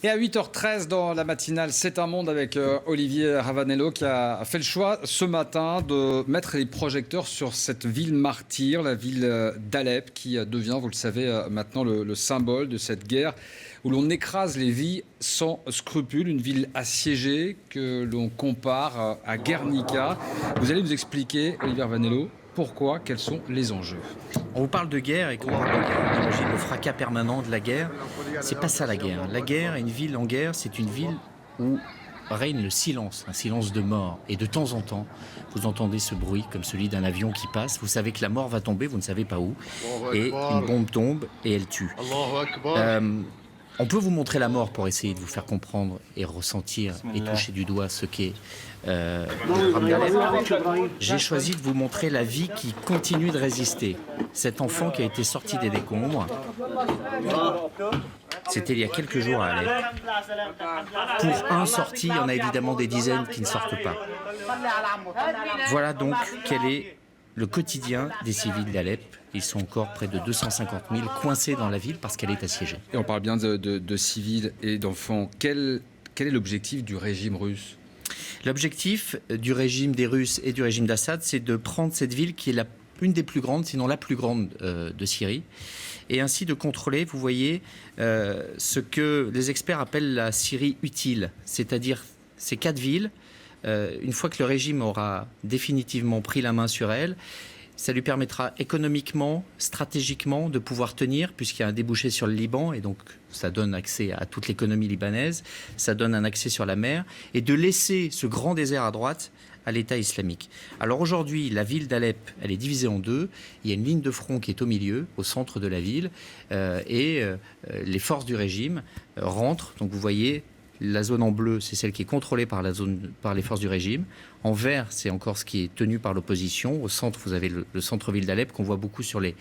Et à 8h13 dans la matinale, c'est un monde avec Olivier Ravanello qui a fait le choix ce matin de mettre les projecteurs sur cette ville martyre, la ville d'Alep, qui devient, vous le savez maintenant, le symbole de cette guerre où l'on écrase les vies sans scrupule, une ville assiégée que l'on compare à Guernica. Vous allez nous expliquer, Olivier Ravanello, pourquoi, quels sont les enjeux. On vous parle de guerre et quand on parle de guerre, on imagine le fracas permanent de la guerre. C'est pas ça la guerre. La guerre, une ville en guerre, c'est une ville où règne le silence, un silence de mort. Et de temps en temps, vous entendez ce bruit comme celui d'un avion qui passe. Vous savez que la mort va tomber, vous ne savez pas où. Et une bombe tombe et elle tue. On peut vous montrer la mort pour essayer de vous faire comprendre et ressentir et toucher du doigt ce qu'est le drame d'Alep. J'ai choisi de vous montrer la vie qui continue de résister. Cet enfant qui a été sorti des décombres, c'était il y a quelques jours à Alep. Pour un sorti, il y en a évidemment des dizaines qui ne sortent pas. Voilà donc quel est le quotidien des civils d'Alep. Ils sont encore près de 250 000 coincés dans la ville parce qu'elle est assiégée. Et on parle bien de civils et d'enfants. Quel est l'objectif du régime russe ? L'objectif du régime des Russes et du régime d'Assad, c'est de prendre cette ville qui est une des plus grandes, sinon la plus grande de Syrie, et ainsi de contrôler, vous voyez, ce que les experts appellent la Syrie utile, c'est-à-dire ces 4 villes. Une fois que le régime aura définitivement pris la main sur elles, ça lui permettra économiquement, stratégiquement de pouvoir tenir, puisqu'il y a un débouché sur le Liban, et donc ça donne accès à toute l'économie libanaise, ça donne un accès sur la mer, et de laisser ce grand désert à droite à l'État islamique. Alors aujourd'hui, la ville d'Alep, elle est divisée en deux. Il y a une ligne de front qui est au milieu, au centre de la ville, et les forces du régime rentrent. Donc vous voyez, la zone en bleu, c'est celle qui est contrôlée par les forces du régime. En vert, c'est encore ce qui est tenu par l'opposition. Au centre, vous avez le centre-ville d'Alep qu'on voit beaucoup sur les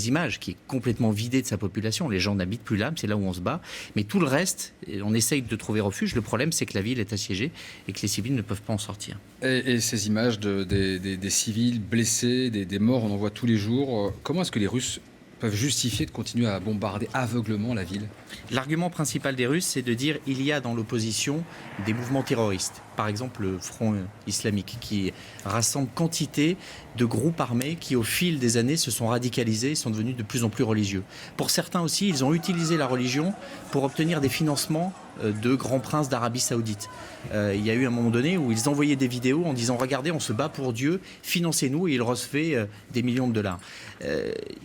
images, qui est complètement vidé de sa population. Les gens n'habitent plus là, c'est là où on se bat. Mais tout le reste, on essaye de trouver refuge. Le problème, c'est que la ville est assiégée et que les civils ne peuvent pas en sortir. Et ces images des civils blessés, des morts, on en voit tous les jours. Comment est-ce que les Russes peuvent justifier de continuer à bombarder aveuglement la ville ? L'argument principal des Russes, c'est de dire qu'il y a dans l'opposition des mouvements terroristes. Par exemple, le Front islamique, qui rassemble quantité de groupes armés qui, au fil des années, se sont radicalisés et sont devenus de plus en plus religieux. Pour certains aussi, ils ont utilisé la religion pour obtenir des financements de grands princes d'Arabie Saoudite. Il y a eu un moment donné où ils envoyaient des vidéos en disant « Regardez, on se bat pour Dieu, financez-nous » et ils recevaient des millions de dollars.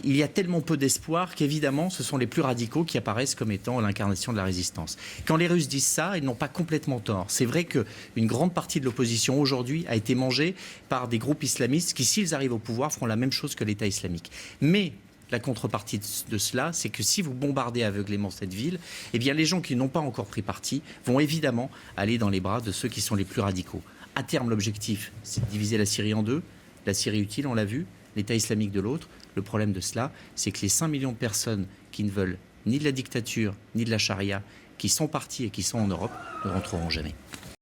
Il y a tellement peu d'espoir qu'évidemment, ce sont les plus radicaux qui apparaissent comme étant l'incarnation de la résistance. Quand les Russes disent ça, ils n'ont pas complètement tort. C'est vrai qu'une grande partie de l'opposition aujourd'hui a été mangée par des groupes islamistes qui, s'ils arrivent au pouvoir, feront la même chose que l'État islamique. Mais la contrepartie de cela, c'est que si vous bombardez aveuglément cette ville, eh bien les gens qui n'ont pas encore pris parti vont évidemment aller dans les bras de ceux qui sont les plus radicaux. À terme, l'objectif, c'est de diviser la Syrie en deux. La Syrie utile, on l'a vu, l'État islamique de l'autre. Le problème de cela, c'est que les 5 millions de personnes qui ne veulent ni de la dictature, ni de la charia, qui sont parties et qui sont en Europe, ne rentreront jamais.